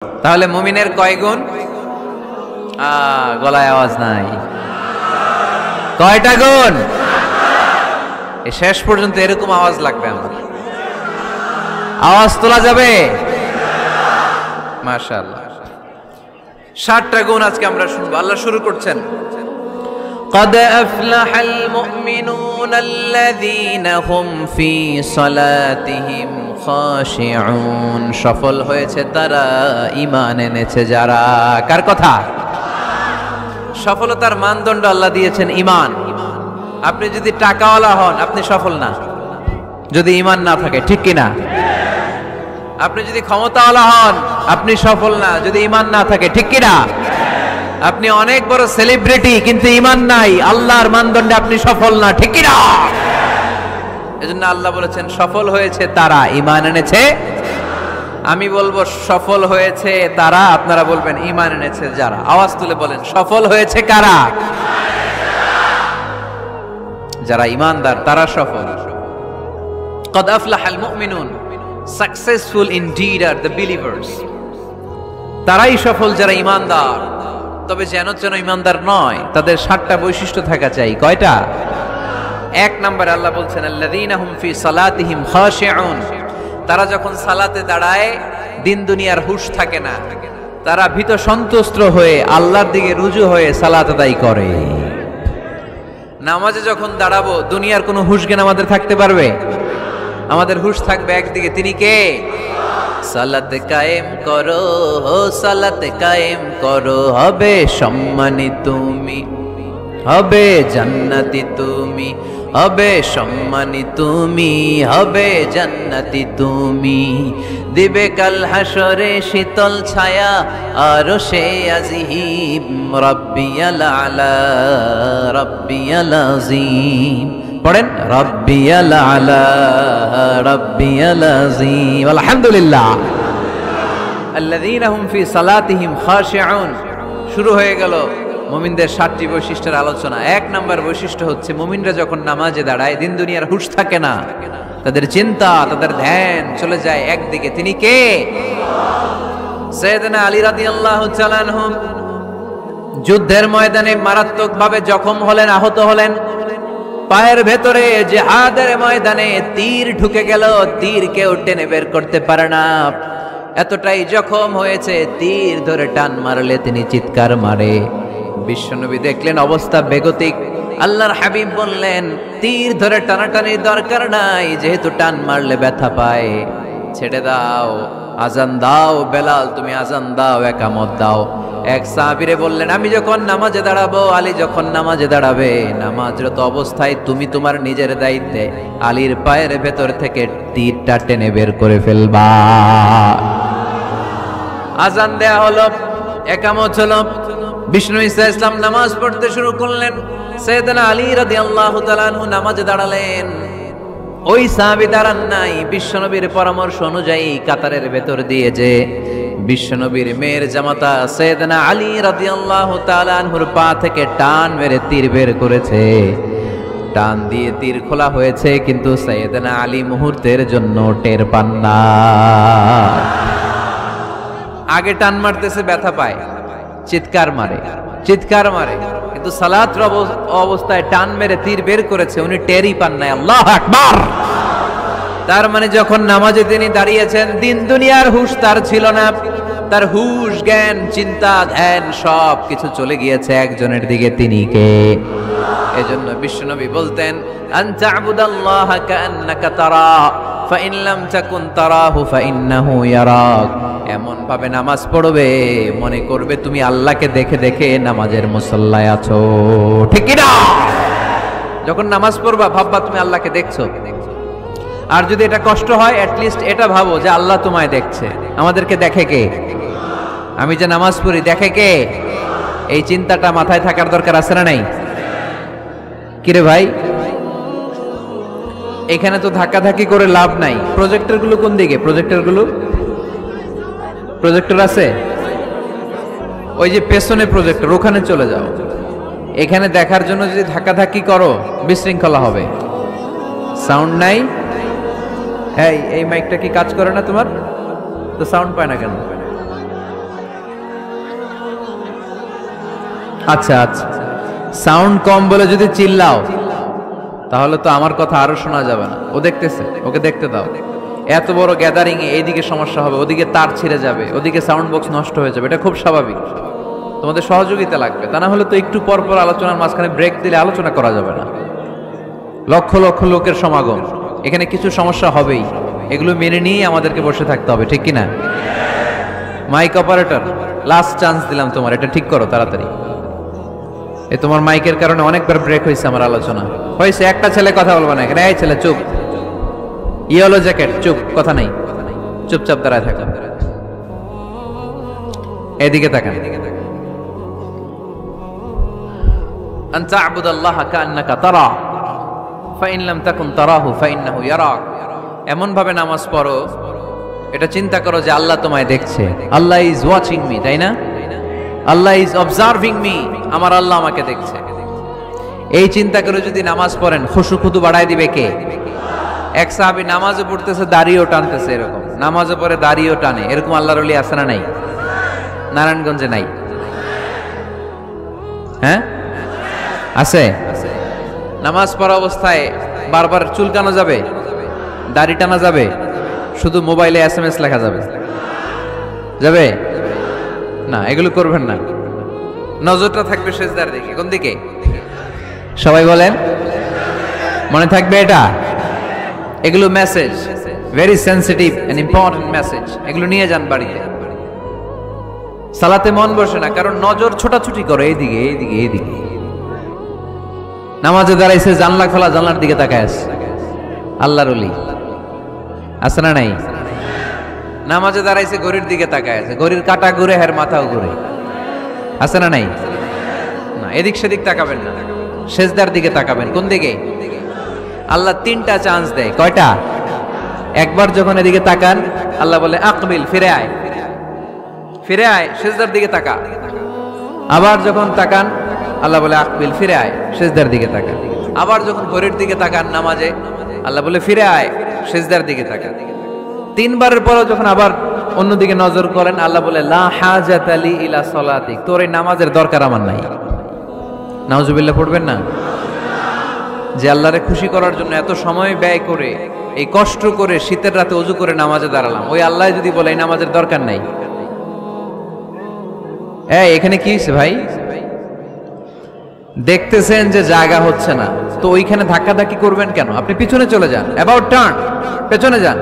তাহলে মুমিনের কয় গুণ? গলায় আওয়াজ নাই। কয়টা গুণ? এই শেষ পর্যন্ত এরকম আওয়াজ লাগবে আমার। আওয়াজ তোলা যাবে? মাশাআল্লাহ। 60টা গুণ আজকে আমরা শুনবো। আল্লাহ শুরু করছেন, قد أفلح المؤمنون الذين هم في صلاتهم خاشعون। সফল হয়েছে তারা, ঈমান এনেছে যারা। কার কথা? সফলতার মানদণ্ড আল্লাহ দিয়েছেন ঈমান। আপনি যদি টাকাওয়ালা হন আপনি সফল না, যদি ঈমান না থাকে, ঠিক কি না? আপনি যদি ক্ষমতাওয়ালা হন আপনি সফল না, যদি ঈমান না থাকে, ঠিক কি না? আপনি অনেক বড় সেলিব্রিটি কিন্তু ঈমান নাই, আল্লাহর মানদণ্ডে আপনি সফল না, ঠিক কি না? এজন্য আল্লাহ বলেছেন সফল হয়েছে তারা, ঈমান এনেছে। আমি বলবো সফল হয়েছে তারা, আপনারা বলবেন ঈমান এনেছে যারা। আওয়াজ তুলে বলেন সফল হয়েছে কারা? যারা ঈমানদার তারা সফল। قد أفلح المؤمنون, successful indeed are the believers. তারাই সফল যারা ঈমানদার। তবে যেন ঈমানদার নয়, তাদের 7টা বৈশিষ্ট্য থাকা চাই। কয়টা? 1 নম্বরে আল্লাহ বলছেন আল্লাযীনা হুম ফি সালাতিহিম খাশিউন। তারা যখন সালাতে দাঁড়ায় দিন দুনিয়ার হুঁশ থাকে না, তারা ভীত সন্ত্রস্ত হয়ে আল্লাহর দিকে রুজু হয়ে সালাত আদায় করে। নামাজে যখন দাঁড়াবো দুনিয়ার কোনো হুঁশ জ্ঞান আমাদের থাকতে পারবে? আমাদের হুঁশ থাকবে একদিকে, তিনি কে? সালাত কায়েম করো, সালাত কায়েম করো, হবে সম্মানী তুমি, হবে জান্নাতি তুমি, হবে সম্মানী তুমি, হবে জান্নাতি তুমি। দিবে কাল হাসরে শীতল ছায়া আরশে আজিম, রাব্বিয়াল আলা রাব্বিয়াল আযীম। পড়েন রাব্বিয়াল আলা রাব্বিয়াল আযীম। আলহামদুলিল্লাহ। আল্লাযীনা হুম ফি সালাতিহিম খাশিউন। শুরু হয়ে গেল মুমিনদের 7টি বৈশিষ্ট্যের আলোচনা। 1 নম্বর বৈশিষ্ট্য হচ্ছে মুমিনরা যখন নামাজে দাঁড়ায় দিন দুনিয়ার হুঁশ থাকে না, তাদের চিন্তা, তাদের ধ্যান চলে যায় একদিকে, তিনি কে? সাইয়েদনা আলী রাদিয়াল্লাহু তাআলা আনহু যুদ্ধের ময়দানে মারাত্মকভাবে জখম হলেন, আহত হলেন। পায়ের ভেতরে জিহাদের ময়দানে তীর ঢুকে গেল, তীর কেউ টেনে বের করতে পারে না, এতটাই জখম হয়েছে। তীর ধরে টান মারলে তিনি চিৎকার মারে। বিশ্বনবী দেখলেন অবস্থা বেগতিক। আল্লাহর হাবিব বললেন তীর ধরে টানাটানির দরকার নাই, যেহেতু টান মারলে ব্যথা পায়, ছেড়ে দাও, আজান দাও। বেলাল তুমি আজান দাও, একামত দাও। এক সাহাবীরে বললেন আমি যখন নামাজে দাঁড়াবো, আলী যখন নামাজে দাঁড়াবে, নামাজরত অবস্থায় তুমি তোমার নিজের দায়িত্বে আলীর পায়ের ভেতর থেকে তীরটা টেনে বের করে ফেলবা। আজান দেয়া হলো, একামত হলো। বিষ্ণু ঈসা ইসলাম নামাজ পড়তে শুরু করলেন। সাইয়েদনা আলী রাদিয়াল্লাহু তাআলা আনহু নামাজে দাঁড়ালেন। ওই সাহাবী দাঁড়ান নাই। বিশ্বনবীর পরামর্শ অনুযায়ী কাতারের ভেতর দিয়ে যে বিশ্বনবীর মেয়ের জামাতা সাইয়েদনা আলী রাদিয়াল্লাহু তাআলা আনহুর পা থেকে টান মেরে তীর বের করেছে। টান দিয়ে তীর খোলা হয়েছে, কিন্তু সাইয়েদনা আলী মুহূর্তের জন্য টের পান না। আগে টান মারতেছে, ব্যথা পায়, চিৎকার মারে, চিৎকার মারে, কিন্তু সালাতের অবস্থায় টান মেরে তীর বের করেছে, উনি টেরই পান নাই। আল্লাহু আকবার। তার মানে যখন নামাজে তিনি দাঁড়িয়েছেন দিন দুনিয়ার হুঁশ তার ছিল না, তার হুঁশ, জ্ঞান, চিন্তা, ধ্যান সব কিছু চলে গিয়েছে একজনের দিকে, তিনি কে? এজন্য বিশ্বনবী বলতেন আনতা'বুদাল্লাহা কাআন্নাকা তারা ফাইন লাম তাকুন তারাহু ফাইন্নাহু ইয়ারাক। এমন ভাবে নামাজ পড়বে মনে করবে তুমি আল্লাহকে দেখে দেখে নামাজের মুসল্লায় আছো, ঠিক কি না? যখন নামাজ পড়বা ভাববা তুমি আল্লাহকে দেখছো। আর যদি এটা কষ্ট হয়, অ্যাটলিস্ট এটা ভাবো যে আল্লাহ তোমায় দেখছে। আমাদেরকে দেখে কে? আমি যে নামাজ পড়ি দেখে কে? এই চিন্তাটা মাথায় থাকার দরকার আছে না নাই? কিরে ভাই, এখানে তো ধাক্কাধাক্কি করে লাভ নাই। প্রজেক্টর গুলো কোন দিকে? প্রজেক্টর গুলো, প্রজেক্টর আছে ওই যে পেছনে প্রজেক্টর, ওখানে চলে যাও। এখানে দেখার জন্য যদি ধাক্কাধাক্কি করো বিশৃঙ্খলা হবে। সাউন্ড নাই। এই মাইকটা কি কাজ করে না তোমার? তো সাউন্ড পায় না কেন? আচ্ছা আচ্ছা, সাউন্ড কম বলে যদি চিল্লাও তাহলে তো আমার কথা আরো শোনা যাবে না। ও দেখতেছে, ওকে দেখতে দাও। এত বড় গ্যাদারিং এ এইদিকে সমস্যা হবে, ওদিকে তার ছিঁড়ে যাবে, ওদিকে সাউন্ড বক্স নষ্ট হয়ে যাবে, এটা খুব স্বাভাবিক। তোমাদের সহযোগিতা লাগবে, তা না হলে তো একটু পর পর আলোচনার মাঝখানে ব্রেক দিলে আলোচনা করা যাবে না। লক্ষ লক্ষ লোকের সমাগম, এখানে কিছু সমস্যা হবেই, এগুলো মেনে নিয়েই আমাদেরকে বসে থাকতে হবে, ঠিক কিনা? মাইক অপারেটর, লাস্ট চান্স দিলাম তোমার, এটা ঠিক করো তাড়াতাড়ি। এ তোমার মাইকের কারণে অনেকবার ব্রেক হয়েছে আমার আলোচনা। হয়েছে, একটা ছেলে কথা বলবো না এখানে। এই ছেলে চুপ, ইয়েলো জ্যাকেট চুপ, কথা নাই, চুপচাপ দাঁড়ায় থাকো। এদিকে তাকান। আন তা'বুদাল্লাহা কাআন্নাকা তারা ফাইন লাম তাকুন তারাহু ফাইন্নাহু ইয়ারাক। এমন ভাবে নামাজ পড়ো, এটা চিন্তা করো যে আল্লাহ তোমায় দেখছে। আল্লাহ ইজ ওয়াচিং মি, তাই না? আল্লাহ ইজ অবজার্ভিং মি, আমার আল্লাহ আমাকে দেখছে। এই চিন্তা করে যদি নামাজ পড়েন, খুশু খুদু বাড়ায় দিবে কে? এক সাহাবী নামাজে পড়তেছে, দাড়িও টানতেছে, এরকম নামাজে পড়ে দাড়িও টানে, এরকম আল্লাহর ওলি আছে না নাই? নারায়ণগঞ্জে নাই? হ্যাঁ আছে। নামাজ পড়া অবস্থায় বারবার চুলকানো যাবে, দাড়ি টানা যাবে, শুধু মোবাইলে SMS লেখা যাবে? যাবে না, এগুলো করবেন না। নজরটা থাকবে সেজদার দিকে। কোন দিকে? সবাই বলেন, মনে থাকবে এটা। এগুলো message, very sensitive and important message, এগুলো নিয়ে যান বাড়িতে। সালাতে মন বসে না, কারণ নজর ছোটাছুটি করে এইদিকে এইদিকে এইদিকে। নামাজে দাঁড়াইছে, জানলা খোলা, জানলার দিকে তাকায় আছে। আল্লাহর ওলি আছে না নাই? নামাজে দাঁড়াইছে, ঘড়ির দিকে তাকায় আছে, ঘড়ির কাঁটা ঘুরে, হের মাথাও ঘুরে, আছে না নাই? না, এদিক সেদিক তাকাবেন না, সেজদার দিকে তাকাবেন। কোন দিকে? আল্লাহ তিনটা চান্স দেয়। কয়টা? একবার যখন এদিকে তাকান, আল্লাহ বলে আকবিল, ফিরে আয়, ফিরে আয়, সেজদার দিকে তাকা। আবার যখন তাকান, আল্লাহ বলে আকবিল, ফিরে আয়, সেজদার দিকে তাকা। আবার যখন ঘড়ির দিকে তাকান নামাজে, আল্লাহ বলে ফিরে আয়, সেজদার দিকে তাকা। তিনবারের পরে যখন আবার অন্যদিকে নজর করেন, আল্লাহ বলে লা হাজাতা লি ইলা সালাতিক, তোর এই নামাজের দরকার আমার নাই। নাউজুবিল্লাহ পড়বেন না? যে আল্লাহরে খুশি করার জন্য এত সময় ব্যয় করে, এই কষ্ট করে শীতের রাতে ওযু করে নামাজে দাঁড়ালাম, ওই আল্লাহ যদি বলে এই নামাজের দরকার নাই। এখানে কি হয়েছে ভাই? দেখতেছেন যে জায়গা হচ্ছে না, তো ওইখানে ধাক্কাধাক্কি করবেন কেন? আপনি পিছনে চলে যান, অ্যাবাউট টার্ন, পেছনে যান,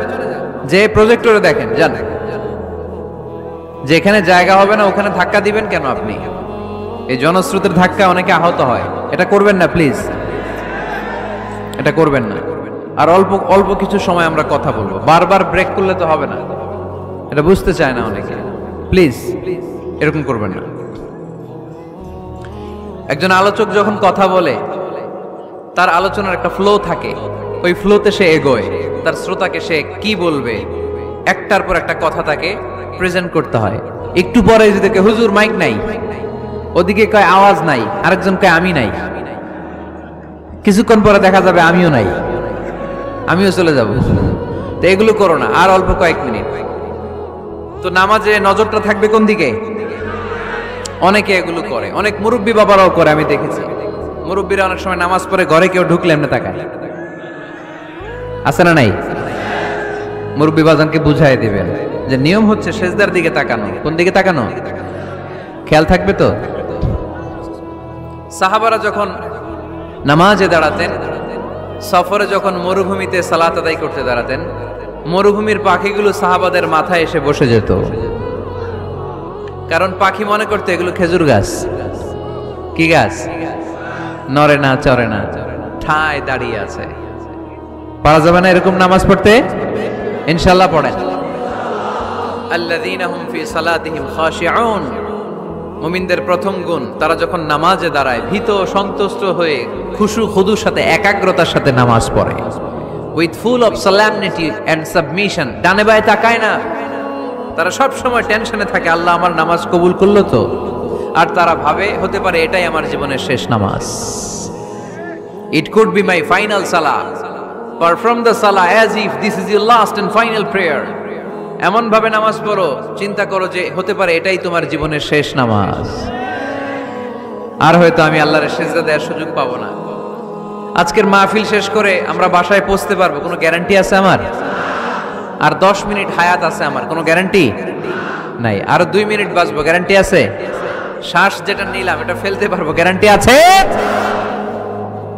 যে প্রজেক্টরে দেখেন, যান। যেখানে জায়গা হবে না ওখানে ধাক্কা দিবেন কেন আপনি? এই জনস্রোতের ধাক্কা অনেকে আহত হয়, এটা করবেন না প্লিজ, এটা করবেন না। আর অল্প অল্প কিছু সময় আমরা কথা বলবো, বারবার ব্রেক করলে তো হবে না, এটা বুঝতে চায় না অনেকে। প্লিজ এরকম করবেন না। একজন আলোচক যখন কথা বলে, তার আলোচনার একটা ফ্লো থাকে, ওই ফ্লোতে সে এগোয়, তার শ্রোতাকে সে কি বলবে একটার পর একটা কথা তাকে প্রেজেন্ট করতে হয়। একটু পরে যদি দেখে হুজুর মাইক নাই, ওদিকে কয় আওয়াজ নাই, আরেকজন কয় আমি নাই, কিছুক্ষণ পরে দেখা যাবে আমিও নাই, আমিও চলে যাব। তো এগুলো করো না, আর অল্প কয়েক মিনিট। তো নামাজে নজরটা থাকবে কোন দিকে? অনেকে এগুলো করে, অনেক মুরব্বী বাবারাও করে, আমি দেখেছি। মুরব্বীরা অনেক সময় নামাজ পড়ে ঘরে কেউ ঢুকলে এমনি তাকায়, আছে না নাই? মুরব্বী বাজানকে বুঝাই দিবেন যে নিয়ম হচ্ছে সেজদার দিকে তাকানো। কোন দিকে তাকানো? খেয়াল থাকবে তো। সাহাবারা যখন নামাজে দাঁড়াতেন, সফরে যখন মরুভূমিতে সালাত আদায় করতে দাঁড়াতেন, মরুভূমির পাখিগুলো সাহাবাদের মাথায় এসে বসে যেত, কারণ পাখি মনে করতে এগুলো খেজুর গাছ। কি গাছ? নড়ে না, চড়ে না, ঠায় দাঁড়িয়ে আছে। পারা যাবে না এরকম নামাজ পড়তে? ইনশাআল্লাহ পড়েন। আল্লাযীনা হুম ফি সালাতিহিম খাশিউন, মুমিনদের প্রথম গুণ, তারা যখন নামাজে দাঁড়ায় ভীত সন্তুষ্ট হয়ে খুশু খুদুর সাথে একাগ্রতার সাথে নামাজ পড়ে, with full of solemnity and submission. ডানে বায়ে তাকায় না, তারা সব সময় টেনশনে থাকে আল্লাহ আমার নামাজ কবুল করলো তো। আর তারা ভাবে হতে পারে এটাই আমার জীবনের শেষ নামাজ, it could be my final সালাহ, পারফর্ম দ্য সালাহ as if this is your last and final prayer. এমন ভাবে নামাজ পড়ো, চিন্তা করো যে হতে পারে এটাই তোমার জীবনের শেষ নামাজ। আর হয়তো আমি আল্লাহর সিজদা দেওয়ার সুযোগ পাবো না। আজকের মাহফিল শেষ করে আমরা বাসায় পৌঁছতে পারবো, কোনো গ্যারান্টি আছে আমার? আর 10 মিনিট হায়াত আছে আমার, কোনো গ্যারান্টি নাই। আর 2 মিনিট বাঁচবো, গ্যারান্টি আছে? শ্বাস যেটা নিলাম এটা ফেলতে পারবো, গ্যারান্টি আছে?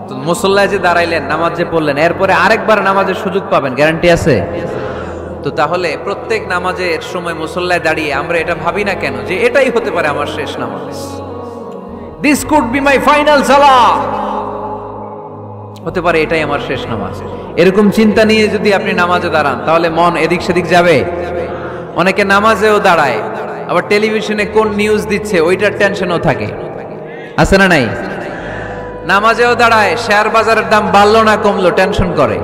তো মুসল্লায় যে দাঁড়াইলেন, নামাজ যে পড়লেন, এরপরে আরেকবার নামাজের সুযোগ পাবেন, গ্যারান্টি আছে? তো তাহলে প্রত্যেক নামাজের সময় মুসল্লায় দাঁড়িয়ে আমরা এটা ভাবি না কেন যে এটাই হতে পারে আমার শেষ নামাজ, this could be my final salah, হতে পারে এটাই আমার শেষ নামাজ। এরকম চিন্তা নিয়ে যদি আপনি নামাজে দাঁড়ান তাহলে মন এদিক সেদিক যাবে। অনেকে নামাজেও দাঁড়ায়, আবার টেলিভিশনে কোন নিউজ দিচ্ছে ওইটার টেনশনও থাকে, আছে না নাই? নামাজেও দাঁড়ায়, শেয়ার বাজারের দাম বাড়লো না কমলো টেনশন করে।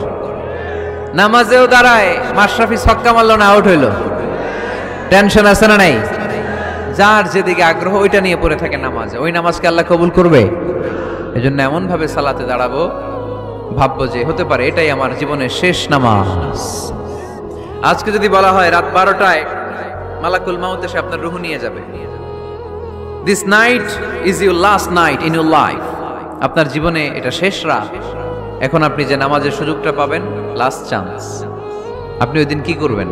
নামাজেও দাঁড়ায়, মাশরাফি ছক্কা মারলো না আউট হইলো, টেনশন আছে না নাই? যার যেদিকে আগ্রহ ওইটা নিয়ে পড়ে থাকে নামাজে, ওই নামাজকে আল্লাহ কবুল করবে? এজন্য এমন ভাবে সালাতে দাঁড়াবো, ভাববো যে হতে পারে এটাই আমার জীবনের শেষ নামাজ। আজকে যদি বলা হয় রাত 12টায় মালাকুল মাউত এসে আপনার রূহ নিয়ে যাবে, this night is your last night in your life, আপনার জীবনে এটা শেষ রাত, এখন আপনি যে নামাজের সুযোগটা পাবেন, লাস্ট চান্স, আপনি ওই দিন কি করবেন?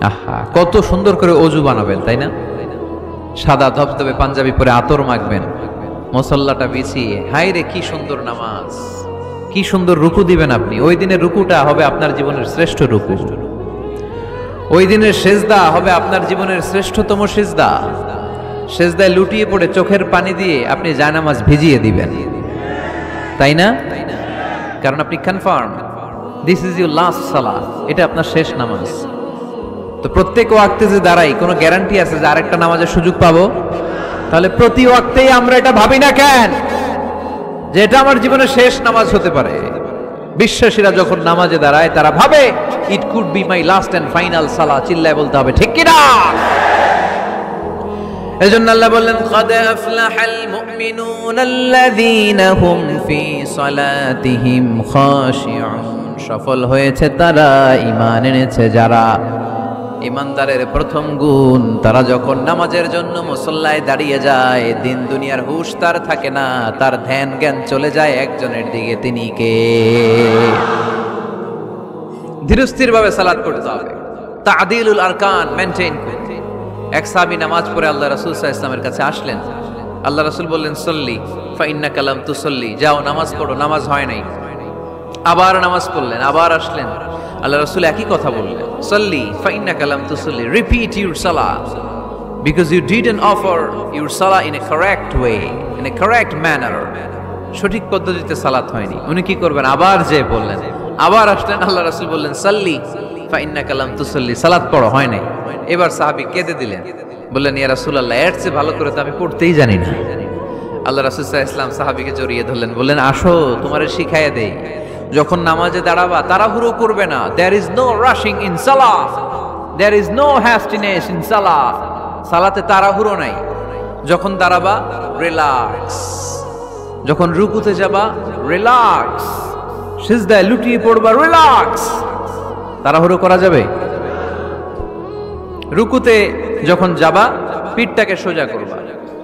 আহা, কত সুন্দর করে অজু বানাবেন, তাই না? সাদা ধবধবে পাঞ্জাবি পরে আতর মাখবেন, মুসল্লাটা বিছিয়ে, হায় রে কি সুন্দর নামাজ, কি সুন্দর রুকু দিবেন আপনি। ওই দিনের রুকুটা হবে আপনার জীবনের শ্রেষ্ঠ রুকু, ওই দিনের সেজদা হবে আপনার জীবনের শ্রেষ্ঠতম সেজদা। সেজদায় লুটিয়ে পড়ে চোখের পানি দিয়ে আপনি জায়নামাজ ভিজিয়ে দিবেন, তাই না? কারণ আপনি confirm this is your last salah, এটা আপনার শেষ নামাজ। তো প্রত্যেক ওয়াক্তে যে দাঁড়াই, কোনো গ্যারান্টি আছে যে আরেকটা নামাজের সুযোগ পাবো? তাহলে প্রতি ওয়াক্তেই আমরা এটা ভাবি না কেন যে এটা আমার জীবনের শেষ নামাজ হতে পারে? বিশ্বাসীরা যখন নামাজে দাঁড়ায় তারা ভাবে it could be my last and final salah, চিল্লায় বলতে হবে ঠিক কিনা? এজন্য আল্লাহ বললেন قد أفلح المؤمنون الذين هم في صلاتهم خاشعون, সফল হয়েছে তারা, ঈমান এনেছে যারা। ঈমানদারের প্রথম গুণ, তারা যখন নামাজের জন্য মুসল্লায় দাঁড়িয়ে যায়, দিন দুনিয়ার হুঁশ তার থাকে না, তার ধ্যান জ্ঞান চলে যায় একজনের দিকে, তিনি কে? ধীরস্থির ভাবে সালাত পড়তে হবে, তা'দিলুল আরকান মেইনটেইন করতে। এক সাহাবী নামাজ পড়ে আল্লাহ রাসূল সাল্লাল্লাহু আলাইহি ওয়াসাল্লামের কাছে আসলেন। আল্লাহ রাসূল বললেন সল্লি ফা ইন্নাকা লাম তুসল্লি, যাও নামাজ পড়ো, নামাজ হয় নাই। আবার নামাজ পড়লেন, আবার আসলেন, আল্লাহ রাসূল একই কথা বললেন, সল্লি ফা ইন্নাকা লাম তুসল্লি, repeat your salah because you didn't offer your salah in a correct way, in a correct manner, সঠিক পদ্ধতিতে সালাত হয়নি। উনি কি করবেন? আবার যে বললেন, আবার আসলেন, আল্লাহ রাসূল বললেন সল্লি ফা ইন্নাকা লাম তুসল্লি, সালাত পড়ো, হয় নাই। এবার সাহাবী কেঁদে দিলেন, বললেন ইয়া রাসূলুল্লাহ, এর চেয়ে ভালো করে তো আমি পড়তেই জানি না। আল্লাহ রাসূল সাল্লাল্লাহু আলাইহি ওয়াসাল্লাম সাহাবীকে জড়িয়ে ধরলেন, বললেন আসো তোমারে শিখাইয়া দেই, যখন নামাজে দাঁড়াবা তাড়াহুড়ো করবে না। There is no rushing in salah, there is no hastiness in salah, সালাতে তাড়াহুড়ো নাই। যখন দাঁড়াবা রিল্যাক্স, যখন রুকুতে যাবা রিল্যাক্স, সিজদায় লুটিয়ে পড়বা রিল্যাক্স। তাড়াহুড়ো করা যাবে? রুকুতে যখন যাবা পিঠটাকে সোজা করবা,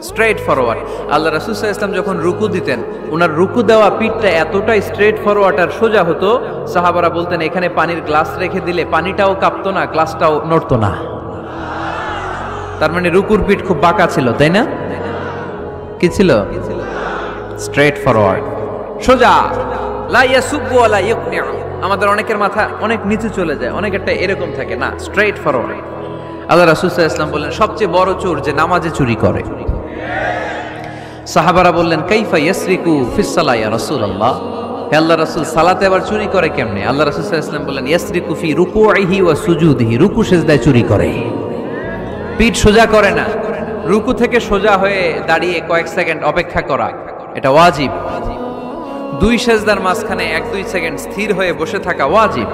স্ট্রেট ফরওয়ার্ড। আল্লাহ রাসূল সাল্লাল্লাহু আলাইহি ওয়াসাল্লাম যখন রুকু দিতেন, ওনার রুকু দেওয়া পিঠটা এতটাই স্ট্রেট ফরওয়ার্ড আর সোজা হতো, সাহাবারা বলতেন এখানে পানির গ্লাস রেখে দিলে পানিটাও কাঁপতো না, গ্লাসটাও নড়তো না। তার মানে রুকুর পিঠ খুব বাঁকা ছিল, তাই না? কি ছিল? স্ট্রেট ফরওয়ার্ড, সোজা। লা ইয়াসুব্বু ওয়ালা ইয়াকনিউ, আমাদের অনেকের মাথা অনেক নিচে চলে যায়, অনেকেরটা এরকম থাকে না, স্ট্রেট ফরওয়ার্ড। আল্লাহ রাসূল সাল্লাল্লাহু আলাইহি ওয়াসাল্লাম বললেন সবচেয়ে বড় চোর যে নামাজে চুরি করে। সাহাবারা বললেন কাইফা ইয়াসরিকু ফিস সালাহ ইয়া রাসূলুল্লাহ, হে আল্লাহর রাসূল সালাতে আবার চুরি করে কেমনে? আল্লাহ রাসূল সাল্লাল্লাহু আলাইহি ওয়াসাল্লাম বললেন ইয়াসরিকু ফি রুকুইহি ওয়া সুজুদিহি, রুকু সিজদায় চুরি করে, পিঠ সোজা করে না। রুকু থেকে সোজা হয়ে দাঁড়িয়ে কয়েক সেকেন্ড অপেক্ষা করা এটা ওয়াজিব। দুই সিজদার মাঝখানে 1-2 সেকেন্ড স্থির হয়ে বসে থাকা ওয়াজিব।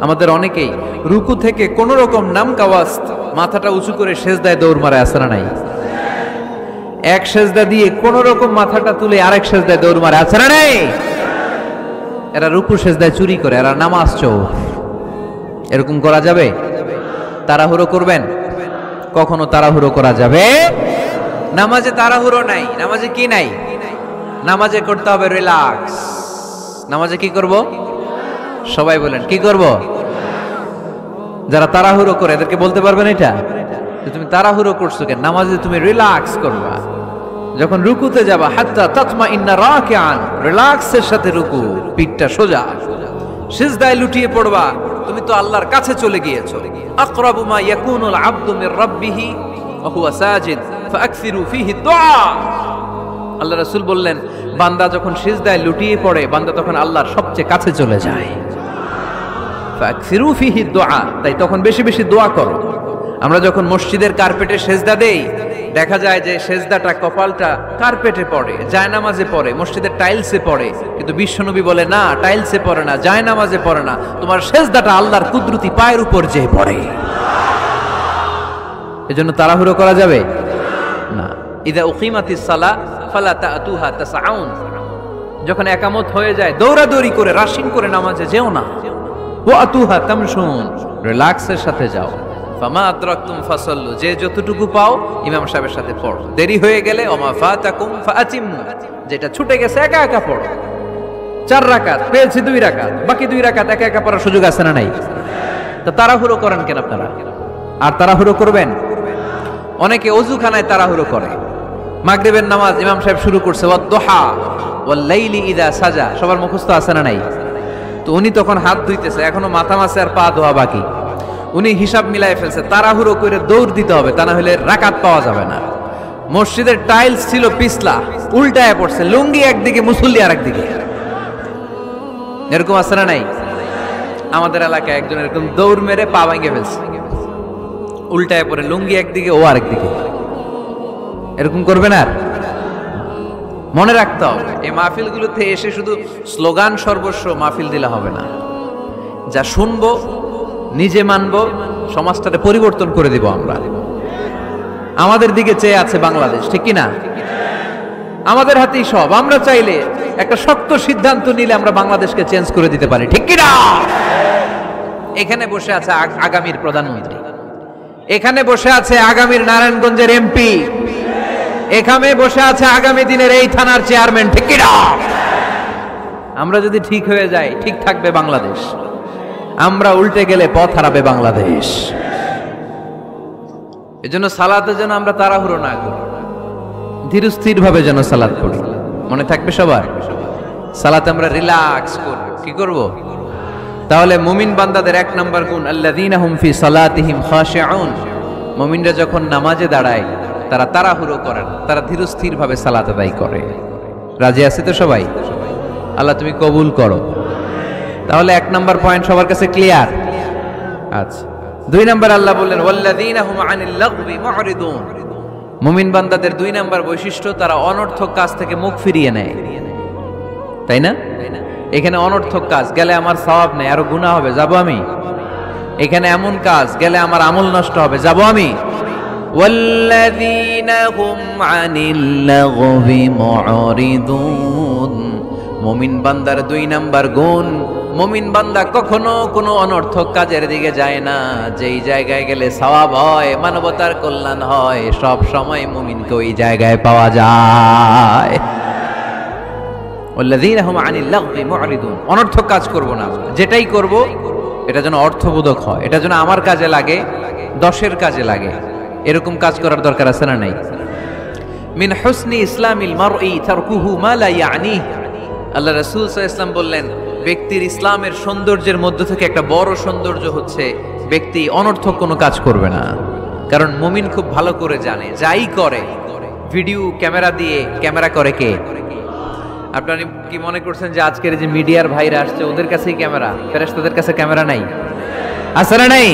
আমাদের অনেকেই রুকু থেকে কোন রকম নামকাওয়াস্ত মাথাটা উঁচু করে সিজদায় দৌড় মারে, আছে না নাই? এক সিজদা দিয়ে কোন রকম মাথাটা তুলে আরেক সিজদায় দৌড় মারে, আছে না নাই? এরা রুকু সিজদায় চুরি করে, এরা নামাজ চোর। এরকম করা যাবে? তাড়াহুড়ো করবেন? কখনো তাড়াহুড়ো করা যাবে? নামাজে তাড়াহুড়ো নাই। নামাজে কি নাই? নামাজে করতে হবে রিল্যাক্স। নামাজে কি করব? সবাই বলেন কি করব? যারা তাড়াহুড়ো করে এদেরকে বলতে পারবেন এটা যে তুমি তাড়াহুড়ো করছো কেন? নামাজে তুমি রিল্যাক্স করবা। যখন রুকুতে যাবা হাত্তা তাতমাইন্না রাকিআন, রিল্যাক্সের সাথে রুকু, পিঠটা সোজা। সিজদায় লুটিয়ে পড়বা, তুমি তো আল্লাহর কাছে চলে গিয়েছো। আকরাবু মা ইয়াকুনুল আবদু মির রাব্বিহি ওয়া হুয়া সাজিদ ফাআকসিরু ফীহি দুআ। আল্লাহ রাসূল বললেন, বান্দা যখন সিজদায় লুটিয়ে পড়ে, বান্দা তখন আল্লাহর সবচেয়ে কাছে চলে যায়। ফাআকসিরু ফীহি দুআ, তাই তখন বেশি বেশি দোয়া করো। আমরা যখন মসজিদের কার্পেটে সেজদা দেই, দেখা যায় যে সেজদাটা, কপালটা কার্পেটে পড়ে, জায়নামাজে পড়ে, মসজিদের টাইলসে পড়ে। কিন্তু বিশ্বনবী বলে না, টাইলসে পড়ে না, জায়নামাজে পড়ে না, তোমার সেজদাটা আল্লাহর কুদরতি পায়ের উপর যে পড়ে। এজন্য তাড়াহুড়ো করা যাবে না। ইযা উকিমাতিস সালাহ ফালা তাতুহা তাসআউন, যখন একামত হয়ে যায় দৌড়াদৌড়ি করে রাশিং করে নামাজে যেও না। ওয়া আতুহা তামশুন, রিল্যাক্সের সাথে যাও। ফামা আদরাকতুম ফাসাল্লু, যে যতটুকু পাও ইমাম সাহেবের সাথে পড়ো। দেরি হয়ে গেলে ওমা ফাতাকুম ফাআতিমু, যেটা ছুটে গেছে একা একা পড়ো। 4 রাকাত পেয়েছি 2 রাকাত, বাকি 2 রাকাত একা একা পড়ার সুযোগ আছে না নাই? তো তাড়াহুড়ো করেন কেন আপনারা? আর তাড়াহুড়ো করবেন? অনেকে ওযুখানায় তাড়াহুড়ো করে। মাগরিবের নামাজ ইমাম সাহেব শুরু করছে, ওয়াদ-দুহা ওয়াল লাইলি ইযা সাজা, সবার মুখস্থ আছে না নাই? তো উনি তখন হাত ধুইতেছে, এখনো মাথা মাসে আর পা ধোয়া বাকি। উনি হিসাব মিলাই ফেলছে, তাড়াহুড়ো করে দৌড় দিতে হবে, তা না হলে রাকাত পাওয়া যাবে না। মসজিদের টাইলস ছিল পিছলা, উল্টায় পড়ছে, লুঙ্গি একদিকে মুসল্লি আর একদিকে। এরকম আছে না নাই? আমাদের এলাকায় একজন এরকম দৌড় মেরে পা ভেঙে ফেলছে, উল্টায় পড়ে, লুঙ্গি একদিকে ও আরেকদিকে। এরকম করবেন আর? মনে রাখতে হবে, এই মাহফিলগুলোতে এসে শুধু স্লোগান সর্বস্ব মাহফিল দিলে হবে না। যা শুনবো, নিজে মানবো, সমাজটাকে পরিবর্তন করে দিব আমরা। আমাদের দিকে চেয়ে আছে বাংলাদেশ, ঠিক কি না? আমাদের হাতেই সব। আমরা চাইলে একটা শক্ত সিদ্ধান্ত নিলে আমরা বাংলাদেশকে চেঞ্জ করে দিতে পারি, ঠিক কি না? এখানে বসে আছে আগামীর প্রধানমন্ত্রী, এখানে বসে আছে আগামীর নারায়ণগঞ্জের এমপি, এখানে বসে আছে আগামী দিনের এই থানার চেয়ারম্যান, ঠিক কি না? আমরা যদি ঠিক হয়ে যাই, ঠিক থাকবে বাংলাদেশ। আমরা উল্টে গেলে পথ হারাবে বাংলাদেশ। এজন্য সালাতে যেন আমরা তাড়াহুড়ো না করি, ধীরস্থির ভাবে যেন সালাত পড়ি। মনে থাকবে সবার, সালাতে আমরা রিল্যাক্স করব। কি করব? তাহলে মুমিন বান্দাদের 1 নাম্বার গুণ, আল্লাযীনা হুম ফি সালাতিহিম খাশিউন। মুমিনরা যখন নামাজে দাঁড়ায় তারা তাড়াহুড়ো করে না, তারা ধীরস্থির ভাবে সালাত আদায় করে। রাজি আছে তো সবাই? আল্লাহ তুমি কবুল করো। তাহলে 1 নাম্বার পয়েন্ট সবার কাছে ক্লিয়ার? আচ্ছা, 2 নাম্বার আল্লাহ বললেন ওয়াল্লাযীনা হুম আনিল লাগবি মুরিদুন। মুমিন বান্দাদের 2 নাম্বার বৈশিষ্ট্য, তারা অনর্থক কাজ থেকে মুখ ফিরিয়ে নেয়। তাই না? এখানে অনর্থক কাজ গেলে আমার সওয়াব নেই, আরো গুনাহ হবে, যাব আমি? এখানে এমন কাজ গেলে আমার আমল নষ্ট হবে, যাব আমি? ওয়াল্লাযীনা হুম আনিল লাগবি মুরিদুন। মুমিন বান্দার 2 নাম্বার গুণ, মুমিন বান্দা কখনো কোনো অনর্থক কাজের দিকে যায় না। যেই জায়গায় গেলে সওয়াব হয়, মানবতার কল্যাণ হয়, সব সময় মুমিনকে ওই জায়গায় পাওয়া যায়। ওয়াল্লাযীনা হুম আনিল লাগবি মুরিদুন। অনর্থক কাজ করব না, যেটাই করব এটা যেন অর্থবোধক হয়, এটা যেন আমার কাজে লাগে, 10-এর কাজে লাগে। এরকম কাজ করার দরকার আছে না নাই? মিন হুসনি ইসলামিল মারই তারকুহু মা লা ইয়ানিহি। আল্লাহ রাসূল সাল্লাল্লাহু আলাইহি ওয়াসাল্লাম বললেন, ব্যক্তির ইসলামের সৌন্দর্যের মধ্য থেকে একটা বড় সৌন্দর্য হচ্ছে ব্যক্তি অনর্থক কোনো কাজ করবে না। কারণ মুমিন খুব ভালো করে জানে, যাই করে ভিডিও ক্যামেরা দিয়ে, ক্যামেরা করে কে? আপনারা কি মনে করছেন যে আজকের যে মিডিয়ার ভাইরা আসছে ওদের কাছেই ক্যামেরা? ফেরেশতাদের কাছে ক্যামেরা নাই? আছে না নাই?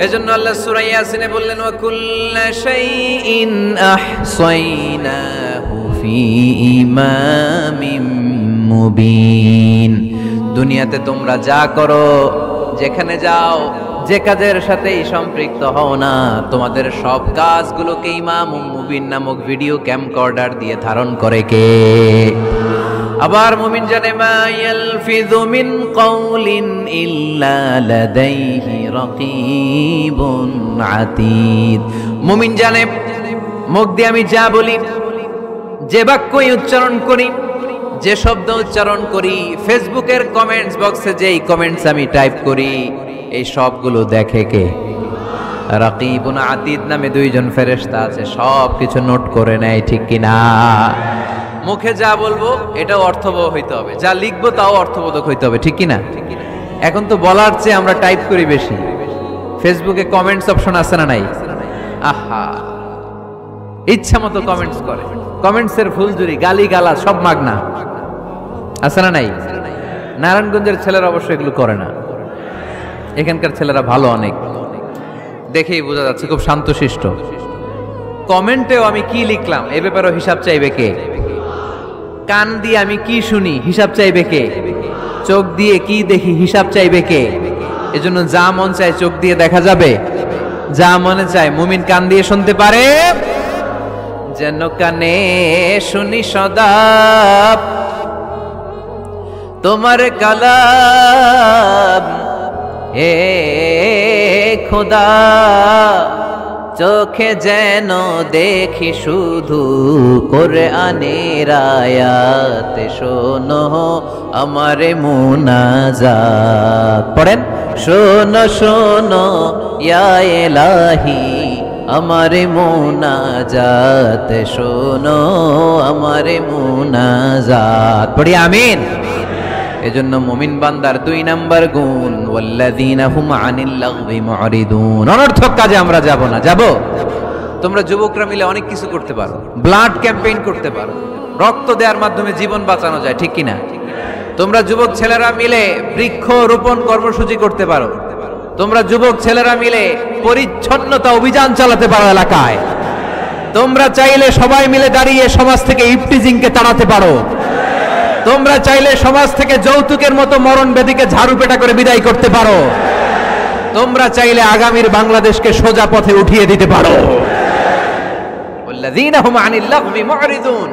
এজন্য আল্লাহ সূরা ইয়াসিনে বললেন, ওয়া কুল্লা শাইইন আহসাইনাহু ফি ইমামিম মুবিন। দুনিয়াতে তোমরা যা করো, যেখানে যাও, যে কাজের সাথেই সম্পৃক্ত হও না, তোমাদের সব কাজগুলোকে ইমাম মুবিন নামক ভিডিও ক্যামকর্ডার দিয়ে ধারণ করে কে? আবার মুমিন জানে, মা ইয়ালফিযু মিন কাওলিন ইল্লা লাদাইহি রাকীবুন আতীদ। মুমিন জানে মুখ দিয়ে আমি যা বলি, যে বাক্যই উচ্চারণ করি, যে শব্দ উচ্চারণ করি, ফেসবুকের কমেন্টস বক্সে যেই কমেন্টস আমি টাইপ করি, এই সবগুলো দেখে কে? রাকিবুন আতীদ নামে দুইজন ফেরেশতা আছে, সব কিছু নোট করে নেয়, ঠিক কিনা? মুখে যা বলবো এটাও অর্থবহ হইতে হবে, যা লিখবো তাও অর্থবোধক হইতে হবে, ঠিক কিনা? এখন তো বলার চেয়ে আমরা টাইপ করি বেশি। ফেসবুকে কমেন্টস অপশন আছে না নাই? আহা, ইচ্ছা মতো কমেন্টস করে, কমেন্টসের ফুলঝুরি, গালি গালা সব মাগনা, আছে না নাই? নারায়ণগঞ্জের ছেলেরা অবশ্য এগুলো করে না, এখানকার ছেলেরা ভালো, অনেক দেখেই বোঝা যাচ্ছে খুব শান্তশিষ্ট। কমেন্টেও আমি কি লিখলাম এ ব্যাপারেও হিসাব চাইবে কে? কান দিয়ে আমি কি শুনি হিসাব চাইবে কে? চোখ দিয়ে কি দেখি হিসাব চাইবে কে? এজন্য যা মন চায় চোখ দিয়ে দেখা যাবে, যা মনে চায় মুমিন কান দিয়ে শুনতে পারে। যেন কানে শুনি সদা তোমার কালাম, হে খোদা চোখে যেন দেখি শুধু কোরআনের আয়াত, শোনো আমারে মুনাজাত। পড়েন, শোনো শোনো ইয়া ইলাহি আমারে মুনাজাত, শোনো আমারে মুনাজাত। পড়ি আমিন। এজন্য মুমিন বান্দার 2 নাম্বার গুণ, ওয়াল্লাযীনা হুম আনিল লাগবি মুরিদুন। অনর্থক কাজে আমরা যাব না। যাব? তোমরা যুবকরা মিলে অনেক কিছু করতে পারো, ব্লাড ক্যাম্পেইন করতে পারো, রক্ত দেওয়ার মাধ্যমে জীবন বাঁচানো যায়, ঠিক কিনা? তোমরা যুবক ছেলেরা মিলে বৃক্ষ রোপণ কর্মসূচি করতে পারো, তোমরা যুবক ছেলেরা মিলে পরিচ্ছন্নতা অভিযান চালাতে পারো এলাকায়। তোমরা চাইলে সবাই মিলে দাঁড়িয়ে সমাজ থেকে ইফটিজিংকে তাড়াতে পারো। তোমরা চাইলে সমাজ থেকে যৌতুকের মতো মরণ ব্যাধিকে ঝাড়ু পেটা করে বিদায় করতে পারো। তোমরা চাইলে আগামীর বাংলাদেশকে সোজা পথে উঠিয়ে দিতে পারো। ওয়াল্লাযীনা হুম আনিল লাগবি মুরিদুন।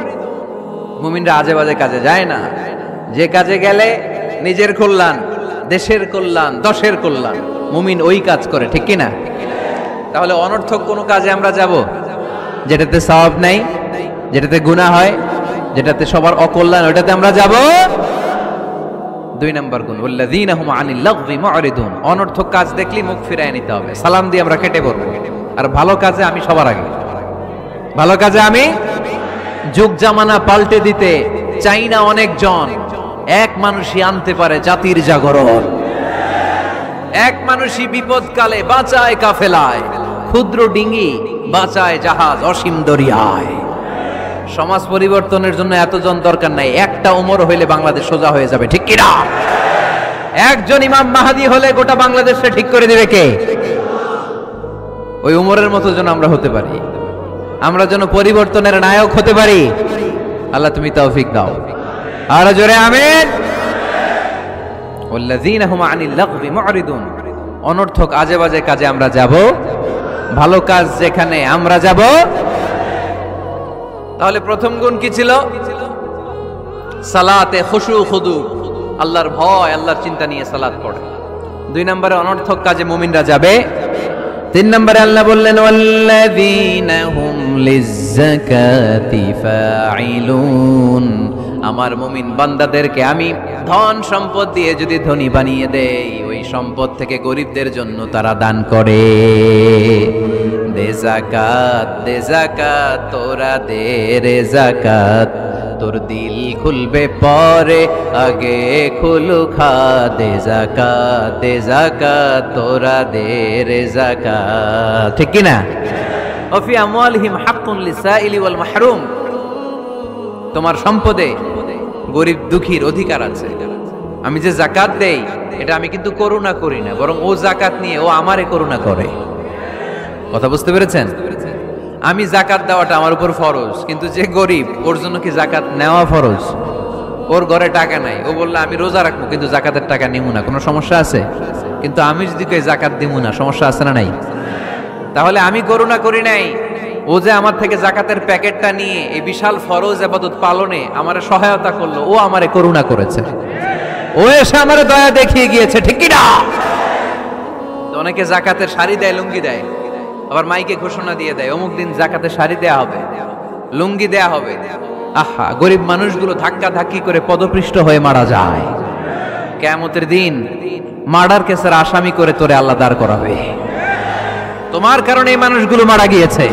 মুমিনরা আজে বাজে কাজে যায় না, যে কাজে গেলে নিজের কল্যাণ, দেশের কল্যাণ, দশের কল্যাণ, মুমিন ওই কাজ করে, ঠিক কিনা? তাহলে অনর্থক কোনো কাজে আমরা যাব যেটাতে সওয়াব নাই, যেটাতে গুনাহ হয়, যেটাতে সবার অকল্যাণ, ওটাতে আমরা যাব? 2 নাম্বার গুণ, ওয়াল্লাযীনা হুম আনিল লাগবি মুরিদুন। অনর্থক কাজ দেখলে মুখ ফিরায় নিতে হবে, সালাম দিয়ে আমরা কেটে পড়ব। আর ভালো কাজে আমি সবার আগে, ভালো কাজে আমি। যুগ জামানা পাল্টে দিতে চাই না অনেকজন, এক মানুষই আনতে পারে জাতির জাগরণ। এক মানুষই বিপদকালে বাঁচায় কাফেলায়, ক্ষুদ্র ডিঙ্গি বাঁচায় জাহাজ অসীম দরিয়ায়। সমাজ পরিবর্তনের জন্য এতজন দরকার নাই, একটা ওমর হইলে বাংলাদেশ সোজা হয়ে যাবে, ঠিক কিনা? একজন ইমাম মাহাদি হলে গোটা বাংলাদেশে ঠিক করে দিবে কে? ওই ওমরের মতো যেন আমরা হতে পারি, আমরা যেন পরিবর্তনের নায়ক হতে পারি। আল্লাহ তুমি তৌফিক দাও। আর জোরে আমিন। ওয়াল্লাযীনা হুম আনিল লাগবি মুরিদুন। অনর্থক আজে বাজে কাজে আমরা যাব, ভালো কাজ যেখানে আমরা যাব। তাহলে প্রথম গুণ কি ছিল? সালাতে খুশু খুদু, আল্লাহর ভয়, আল্লাহর চিন্তা নিয়ে সালাত পড়ে। 2 নম্বরে অনর্থক কাজে মুমিনরা যাবে। 3 নম্বরে আল্লাহ বললেন ওয়াল্লাযীনা হুম লিয-যাকাতি ফাঈলুন। আমার মুমিন বান্দাদেরকে আমি ধন সম্পদ দিয়ে যদি ধনী বানিয়ে দেই, ওই সম্পদ থেকে গরিবদের জন্য তারা দান করে। দে যাকাত, দে যাকাত, তোরা দে রে যাকাত, তোর দিল খুলবে পরে, আগে খুলু খা। দে যাকাত, দে যাকাত, তোরা দে রে যাকাত, ঠিক কি না? ওফি আমওয়ালিহিম হাক্কুন লিসাইলি ওয়াল মাহরুম। তোমার সম্পদে গরিব দুঃখীর অধিকার আছে। আমি যে যাকাত দেই, এটা আমি কিন্তু করুণা করি না, বরং ও যাকাত নিয়ে ও আমারে করুণা করে। কথা বুঝতে পেরেছেন? আমি যাকাত দেওয়াটা আমার উপর ফরজ, কিন্তু যে গরিব ওর জন্য কি যাকাত নেওয়া ফরজ? ওর ঘরে টাকা নাই, ও বললে আমি রোজা রাখবো কিন্তু যাকাতের টাকা নিব না, কোনো সমস্যা আছে? কিন্তু আমি যদি কই যাকাত দিব না, সমস্যা আছে না নাই? তাহলে আমি করুণা করি নাই, ও যে আমার থেকে যাকাতের প্যাকেটটা নিয়ে এই বিশাল ফরজ ইবাদত পালনে আমারে সহায়তা করলো, ও আমারে করুণা করেছে, ও এসে আমারে দয়া দেখিয়ে গিয়েছে, ঠিক কি না? অনেকে যাকাতের শাড়ি দেয়, লুঙ্গি দেয়, আবার মাইকে ঘোষণা দিয়ে দেয় অমুক দিন যাকাতের শাড়ি দেয়া হবে, লুঙ্গি দেয়া হবে। আহা, গরিব মানুষগুলো ধাক্কা ধাক্কি করে পদপৃষ্ঠ হয়ে মারা যায়। কিয়ামতের দিন মার্ডার কেসের আসামি করে তোরে আল্লাহ দাঁড় করাবে। তোমার কারণে এই মানুষগুলো মারা গিয়েছে,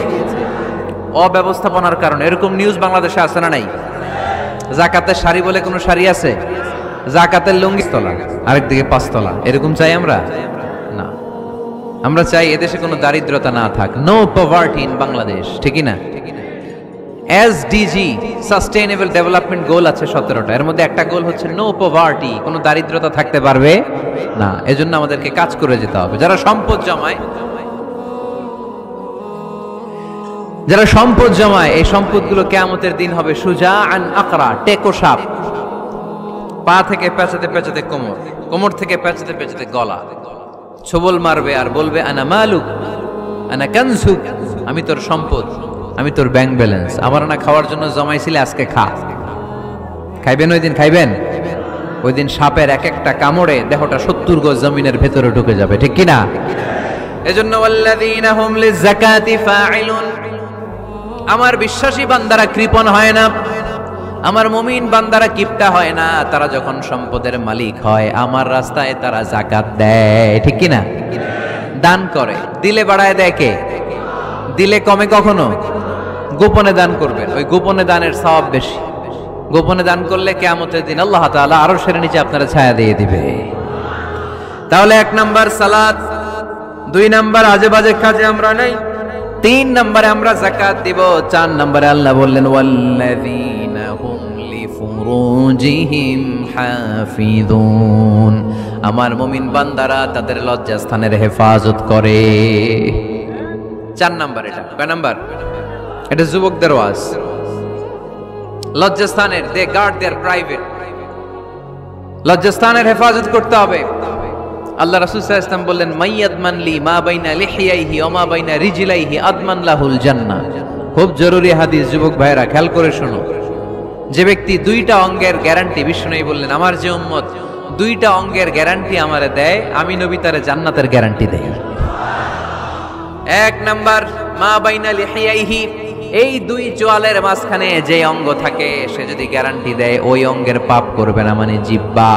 অব্যবস্থাপনার কারণে। এরকম নিউজ বাংলাদেশে আছে না নাই? জাকাতের শাড়ি বলে কোনো শাড়ি আছে? জাকাতের লুঙ্গি তলা, আরেকদিকে 5 তলা। এরকম চাই আমরা? না, আমরা চাই এদেশে কোনো দারিদ্রতা না থাক। নো পভার্টি ইন বাংলাদেশ, ঠিকই না? এসডিজি সাস্টেইনেবল ডেভেলপমেন্ট গোল আছে 17টা, এর মধ্যে একটা গোল হচ্ছে নো পভার্টি, কোনো দারিদ্রতা থাকতে পারবে না। এজন্য আমাদেরকে কাজ করে যেতে হবে। যারা সম্পদ জমায়, এই সম্পদগুলো কিয়ামতের দিন হবে সুজাআন আকরা, টেকো সাপ। পা থেকে পেঁচাতে পেঁচাতে কোমর, কোমর থেকে পেঁচাতে পেঁচাতে গলা, ছবল মারবে আর বলবে আনা মালুক আনা কানজুক, আমি তোর সম্পদ, আমি তোর ব্যাংক ব্যালেন্স। আমার না খাওয়ার জন্য জমাইছিলে, আজকে খা। খাইবেন ওই দিন? খাইবেন? ওই দিন সাপের এক একটা কামড়ে দেহটা 70 গজ জমিনের ভেতরে ঢুকে যাবে, ঠিক কি না? এজন্য ওয়াল্লাযীনা হুম লিযাকাতি ফাঈলুন, আমার বিশ্বাসী বান্দারা কৃপণ হয় না, আমার মুমিন বান্দারা কিপটা হয় না। তারা যখন সম্পদের মালিক হয়, আমার রাস্তায় তারা যাকাত দেয়, ঠিক কি না? দান করে, দিলে বাড়ায় দেয় কে? দিলে কমে কখনো? গোপনে দান করবেন, ওই গোপনে দানের সওয়াব বেশি। গোপনে দান করলে কিয়ামতের দিন আল্লাহ তাআলা আরশের নিচে আপনারা ছায়া দিয়ে দিবে। তাহলে 1 নাম্বার সালাত, 2 নাম্বার আজে বাজে কাজে আমরা নাই, 3 নম্বরে আমরা যাকাত দিব, 4 নম্বরে আল্লাহ বললেন ওয়াল্লাযীনা হুম লিফুরুজিহিম হাফিযুন, আমার মুমিন বান্দারা তাদের লজ্জাস্থানের হেফাজত করে। 4 নাম্বার। এটা কয় নাম্বার? এটা যুবকদের ওয়াজ। লজ্জাস্থানের, দে গার্ড देयर প্রাইভেট, লজ্জাস্থানের হেফাজত করতে হবে। আল্লাহ রাসূল সাল্লাল্লাহু আলাইহি ওয়াসাল্লাম বললেন মাইয়াদমান লি মা বাইনা লিহিয়াইহি ওয়া মা বাইনা রিজলাইহি আদমান লাহুল জান্নাহ। খুব জরুরি হাদিস, যুবক ভাইরা খেয়াল করে শোনো। যে ব্যক্তি 2টা অঙ্গের গ্যারান্টি, বিষ্ণু বললেন আমার যে উম্মত 2টা অঙ্গের গ্যারান্টি আমারে দেয়, আমি নবী তারে জান্নাতের গ্যারান্টি দেই। 1 নাম্বার মা বাইনা লিহিয়াইহি, এই 2 চোয়ালের মাঝখানে যে অঙ্গ থাকে, সে যদি গ্যারান্টি দেয় ওই অঙ্গের পাপ করবে না, মানে জিহ্বা।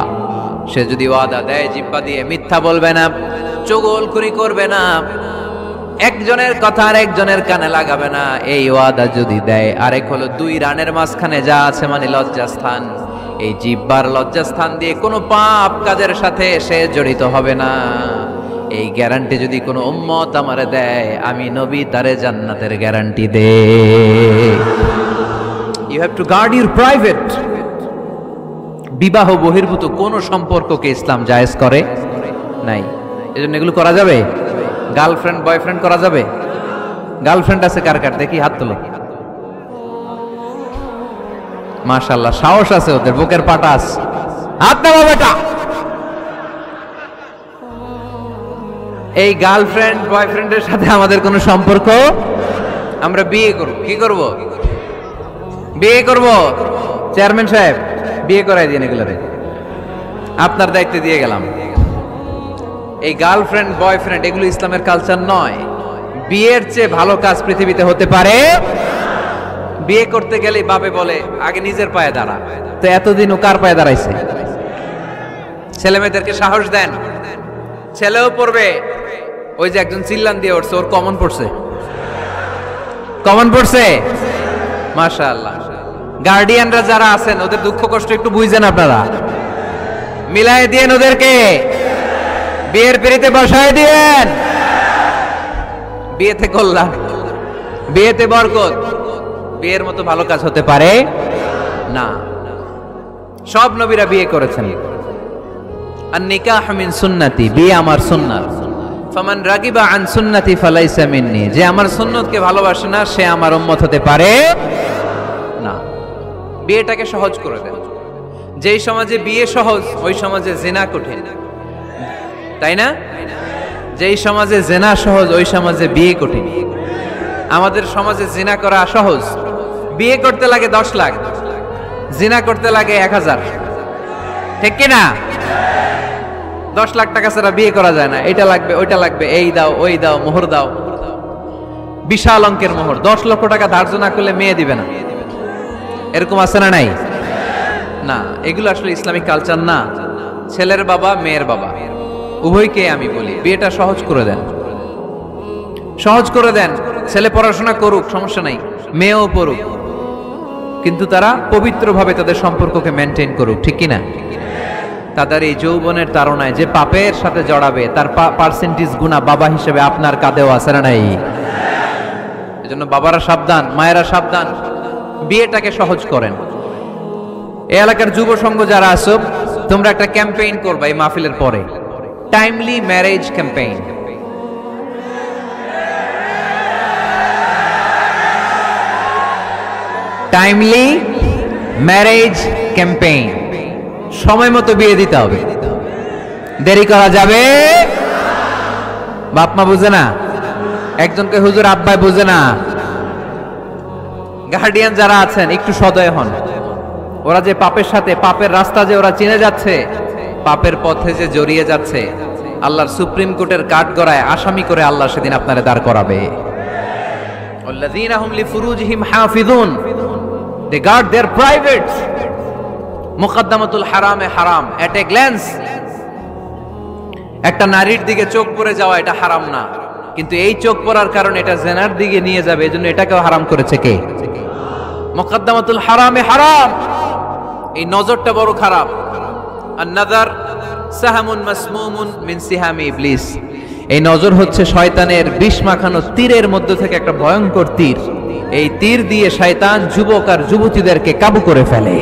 সে যদি ওয়াদা দেয় জিহ্বা দিয়ে মিথ্যা বলবে না, চগলখুরি করবে না, একজনের কথা আর একজনের কানে লাগাবে না, এই ওয়াদা যদি দেয়। আরেক হলো 2 রানের মাঝখানে যা আছে, মানে লজ্জাস্থান, এই জিহ্বার লজ্জাস্থান দিয়ে কোনো পাপ কাজের সাথে সে জড়িত হবে না। এই গ্যারান্টি যদি কোনো উম্মত আমারে দেয়, আমি নবী তারে জান্নাতের গ্যারান্টি দে। You have to guard your private. বিবাহ বহির্ভূত কোন সম্পর্ককে ইসলাম জায়েজ করে নাই, এজন্য এগুলো করা যাবে। গার্লফ্রেন্ড বয়ফ্রেন্ড করা যাবে? গার্লফ্রেন্ড আছে কার কার? দেখি হাত তোলো। মাশাআল্লাহ, সাহস আছে ওদের, বুকের পাটা আছে। হাত নামাও বেটা। এই গার্লফ্রেন্ড বয়ফ্রেন্ডের সাথে আমাদের কোনো সম্পর্ক? আমরা বিয়ে করব। কি করব? বিয়ে করব। চেয়ারম্যান সাহেব, বিয়ে করাই দিন এগুলোরে, আপনার দায়িত্বে দিয়ে গেলাম। এই গার্লফ্রেন্ড বয়ফ্রেন্ড এগুলো ইসলামের কালচার নয়। বিয়ের চেয়ে ভালো কাজ পৃথিবীতে হতে পারে? বিয়ে করতে গেলেই বাপে বলে আগে নিজের পায়ে দাঁড়া। তো এতদিন ও কার পায়ে দাঁড়াইছে? ছেলে মেয়েদেরকে সাহস দেন, ছেলেও পড়বে। ওই যে একজন চিল্লান দিয়ে উঠছে, ওর কমন পড়ছে, কমন পড়ছে। মাশাআল্লাহ। গার্ডিয়ানরা যারা আছেন ওদের দুঃখ কষ্ট একটু বুঝেন, আপনারা মিলাই দিয়েন ওদেরকে, বিয়ের পিড়িতে বসায় দিয়েন। বিয়েতে কল্যাণ, বিয়েতে বরকত। বিয়ের মতো ভালো কাজ হতে পারে না। সব নবীরা বিয়ে করেছেন। আর নিকাহ মিন সুন্নতি, বিয়ে আমার সুন্নাত। ফামান রাগিবা আন সুন্নতি ফালাইসা মিন্নি, যে আমার সুন্নতকে ভালোবাসে না সে আমার উম্মত হতে পারে না। বিয়েটাকে সহজ করে দেন। যেই সমাজে বিয়ে সহজ, ওই সমাজে জিনা কঠিন, তাই না? যেই সমাজে জিনা সহজ, ওই সমাজে বিয়ে কঠিন। আমাদের সমাজে জিনা করা সহজ, বিয়ে করতে লাগে 10 লাখ, জিনা করতে লাগে 1000, ঠিক কি না? 10 লাখ টাকা ছাড়া বিয়ে করা যায় না। এটা লাগবে, ওইটা লাগবে, এই দাও, ওই দাও, মোহর দাও, বিশাল অঙ্কের মোহর। 10 লক্ষ টাকা ধার্য না করলে মেয়ে দিবে না। এরকম আছে না নাই? না, এগুলো আসলে ইসলামিক কালচার না। ছেলের বাবা মেয়ের বাবা উভয়কে আমি বলি বিয়েটা সহজ করে দেন, সহজ করে দেন। ছেলে পড়াশোনা করুক, সমস্যা নাই, মেয়েও পড়ুক, কিন্তু তারা পবিত্রভাবে তাদের সম্পর্ককে মেনটেন করুক, ঠিক কিনা? তাদের এই যৌবনের তাড়নায় যে পাপের সাথে জড়াবে তার পার্সেন্টেজ গুণা বাবা হিসেবে আপনার কাঁধেও আছে না নাই? এজন্য বাবারা সাবধান, মায়েরা সাবধান, বিয়েটাকে সহজ করেন। এই এলাকার যুব সংঘ যারা আছো, তোমরা একটা ক্যাম্পেইন করবা এই মাহফিলের পরে, timely marriage campaign. Timely marriage campaign, সময় মতো বিয়ে দিতে হবে, দেরি করা যাবে। বাপ মা বুঝে না, একজনকে হুজুর আব্বাই বুঝে না। গার্ডিয়ান যারা আছেন একটু সদয় হন। ওরা যে পাপের সাথে, পাপের রাস্তা যে ওরা চিনে যাচ্ছে, পাপের পথে যে জড়িয়ে যাচ্ছে, আল্লাহর সুপ্রিম কোর্টের কাঠগড়ায় আসামি করে আল্লাহ সেদিন আপনারে দাঁড় করাবে। আল্লাযীনা হুম লিফুরুজিহিম হাফিজুন, দে গার্ড देयर প্রাইভেটস। মুকদ্দমাতুল হারামে হারাম, এট এ গ্ল্যান্স। একটা নারীর দিকে চোখ পড়ে যাওয়া এটা হারাম না, কিন্তু এই চোখ পড়ার কারণে এটা জেনার দিকে নিয়ে যাবে, এজন্য এটাকেও হারাম করেছে কে? মুকদ্দমাতুল হারামে হারাম, এই নজরটা বড় খারাপ। আন-নাযার সাহামুন মাসমুমুন মিন সিহামি ইবলিস, এই নজর হচ্ছে শয়তানের বিষ মাখানো তীরের মধ্য থেকে একটা ভয়ঙ্কর তীর। এই তীর দিয়ে শয়তান যুবক আর যুবতীদেরকে কাবু করে ফেলে।